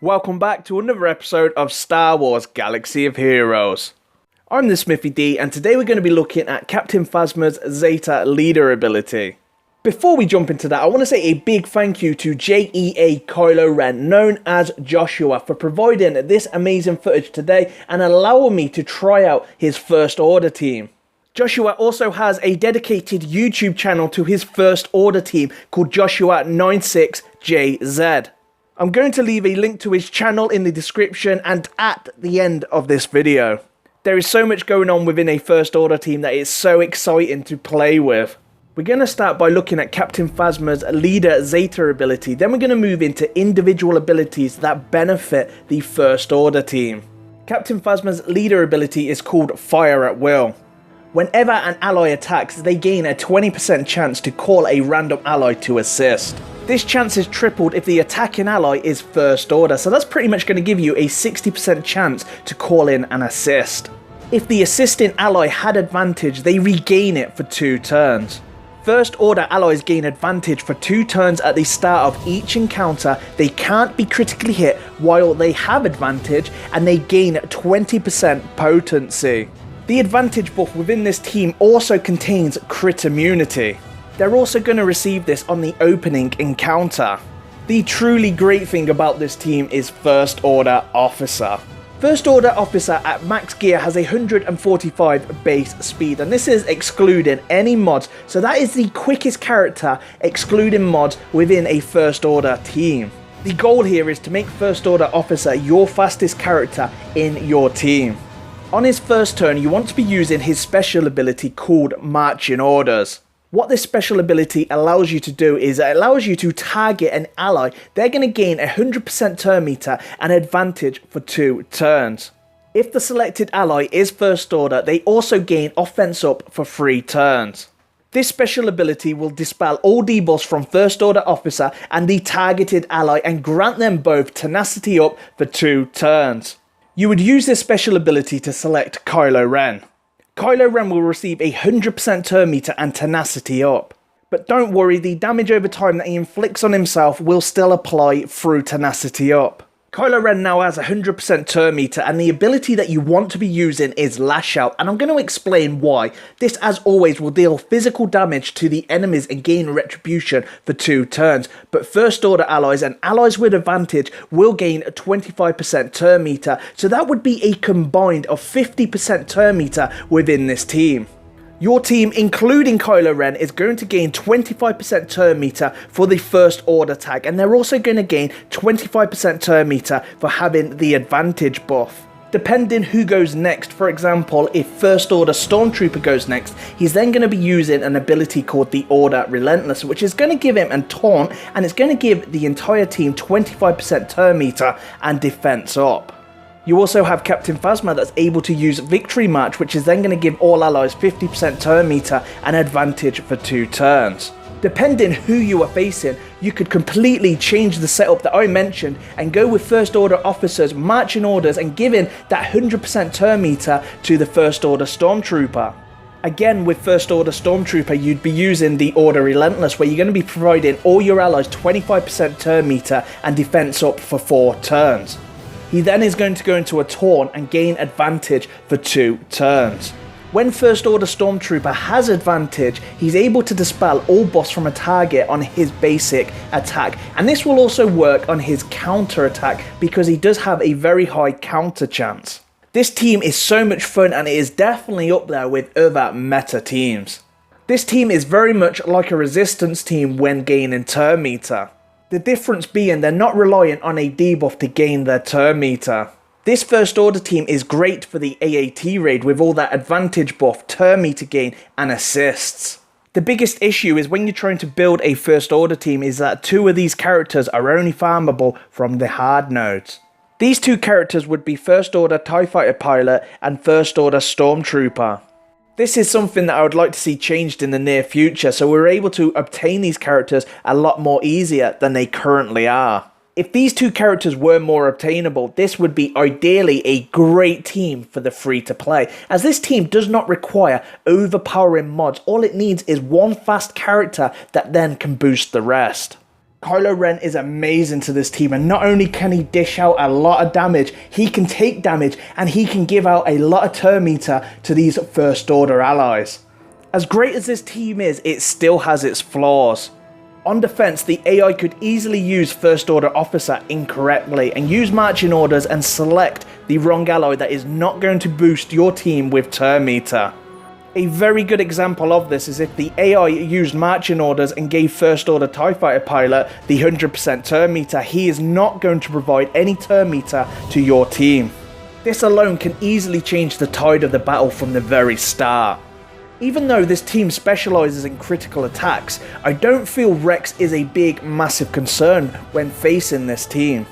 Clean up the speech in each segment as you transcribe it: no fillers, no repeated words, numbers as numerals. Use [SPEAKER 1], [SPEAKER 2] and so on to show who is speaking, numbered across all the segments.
[SPEAKER 1] Welcome back to another episode of Star Wars Galaxy of Heroes. I'm thesmithied, and today we're going to be looking at Captain Phasma's Zeta leader ability. Before we jump into that, I want to say a big thank you to JeA Kylo Ren, known as Joshua, for providing this amazing footage today and allowing me to try out his First Order team. Joshua also has a dedicated YouTube channel to his First Order team called Joshua96JZ. I'm going to leave a link to his channel in the description and at the end of this video. There is so much going on within a First Order team that is so exciting to play with. We're going to start by looking at Captain Phasma's leader Zeta ability, then we're going to move into individual abilities that benefit the First Order team. Captain Phasma's leader ability is called Fire at Will. Whenever an ally attacks, they gain a 20% chance to call a random ally to assist. This chance is tripled if the attacking ally is First Order, so that's pretty much going to give you a 60% chance to call in an assist. If the assisting ally had advantage, they regain it for 2 turns. First Order allies gain advantage for 2 turns at the start of each encounter. They can't be critically hit while they have advantage, and they gain 20% potency. The advantage buff within this team also contains crit immunity. They're also going to receive this on the opening encounter. The truly great thing about this team is First Order Officer. First Order Officer at max gear has 145 base speed, and this is excluding any mods, so that is the quickest character excluding mods within a First Order team. The goal here is to make First Order Officer your fastest character in your team. On his first turn, you want to be using his special ability called Marching Orders. What this special ability allows you to do is it allows you to target an ally. They're going to gain 100% turn meter and advantage for 2 turns. If the selected ally is First Order, they also gain offense up for 3 turns. This special ability will dispel all debuffs from First Order Officer and the targeted ally and grant them both tenacity up for 2 turns. You would use this special ability to select Kylo Ren. Kylo Ren will receive 100% turn meter and tenacity up. But don't worry, the damage over time that he inflicts on himself will still apply through tenacity up. Kylo Ren now has 100% turn meter, and the ability that you want to be using is Lash Out, and I'm going to explain why. This, as always, will deal physical damage to the enemies and gain retribution for 2 turns, but First Order allies and allies with advantage will gain 25% turn meter, so that would be a combined of 50% turn meter within this team. Your team, including Kylo Ren, is going to gain 25% turn meter for the First Order tag, and they're also going to gain 25% turn meter for having the advantage buff. Depending who goes next, for example, if First Order Stormtrooper goes next, he's then going to be using an ability called the Order Relentless, which is going to give him a taunt, and it's going to give the entire team 25% turn meter and defense up. You also have Captain Phasma that's able to use Victory March, which is then going to give all allies 50% turn meter and advantage for 2 turns. Depending who you are facing, you could completely change the setup that I mentioned and go with First Order Officers marching orders and giving that 100% turn meter to the First Order Stormtrooper. Again, with First Order Stormtrooper, you'd be using the Order Relentless, where you're going to be providing all your allies 25% turn meter and defense up for 4 turns. He then is going to go into a taunt and gain advantage for 2 turns. When First Order Stormtrooper has advantage, he's able to dispel all buffs from a target on his basic attack, and this will also work on his counter attack because he does have a very high counter chance. This team is so much fun, and it is definitely up there with other meta teams. This team is very much like a resistance team when gaining turn meter. The difference being they're not reliant on a debuff to gain their turn meter. This First Order team is great for the AAT raid with all that advantage buff, turn meter gain and assists. The biggest issue is when you're trying to build a First Order team is that 2 of these characters are only farmable from the hard nodes. These 2 characters would be First Order TIE Fighter Pilot and First Order Stormtrooper. This is something that I would like to see changed in the near future, so we're able to obtain these characters a lot more easier than they currently are. If these 2 characters were more obtainable, this would be ideally a great team for the free-to-play, as this team does not require overpowering mods. All it needs is one fast character that then can boost the rest. Kylo Ren is amazing to this team, and not only can he dish out a lot of damage, he can take damage and he can give out a lot of turn meter to these First Order allies. As great as this team is, it still has its flaws. On defense, the AI could easily use First Order Officer incorrectly and use marching orders and select the wrong ally that is not going to boost your team with turn meter. A very good example of this is if the AI used marching orders and gave First Order TIE Fighter pilot the 100% turn meter, he is not going to provide any turn meter to your team. This alone can easily change the tide of the battle from the very start. Even though this team specialises in critical attacks, I don't feel Rex is a big, massive concern when facing this team.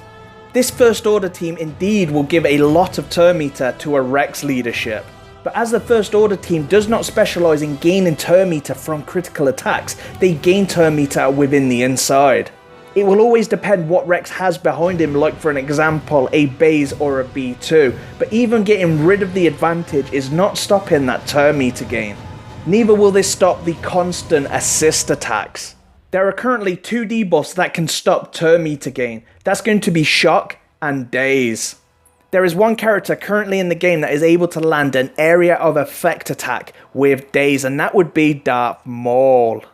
[SPEAKER 1] This First Order team indeed will give a lot of turn meter to a Rex leadership. But as the First Order team does not specialise in gaining turn meter from critical attacks, they gain turn meter within the inside. It will always depend what Rex has behind him, like for an example a Baze or a B2, but even getting rid of the advantage is not stopping that turn meter gain. Neither will this stop the constant assist attacks. There are currently 2 debuffs that can stop turn meter gain. That's going to be Shock and Daze. There is one character currently in the game that is able to land an area of effect attack with Daze, and that would be Darth Maul.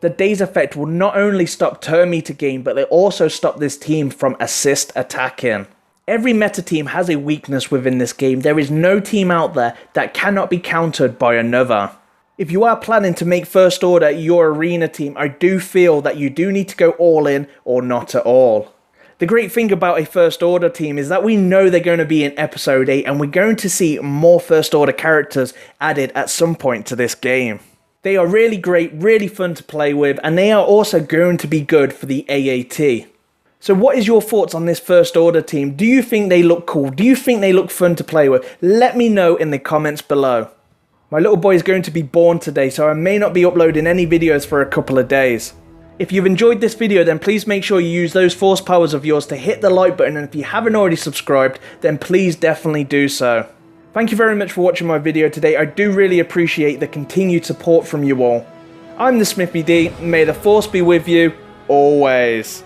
[SPEAKER 1] The Daze effect will not only stop turn meter gain, but they also stop this team from assist attacking. Every meta team has a weakness within this game. There is no team out there that cannot be countered by another. If you are planning to make First Order your arena team, I do feel that you do need to go all in or not at all. The great thing about a First Order team is that we know they're going to be in Episode 8 and we're going to see more First Order characters added at some point to this game. They are really great, really fun to play with, and they are also going to be good for the AAT. So what is your thoughts on this First Order team? Do you think they look cool? Do you think they look fun to play with? Let me know in the comments below. My little boy is going to be born today, so I may not be uploading any videos for a couple of days. If you've enjoyed this video, then please make sure you use those force powers of yours to hit the like button, and if you haven't already subscribed, then please definitely do so. Thank you very much for watching my video today. I do really appreciate the continued support from you all. I'm thesmithied, may the force be with you, always.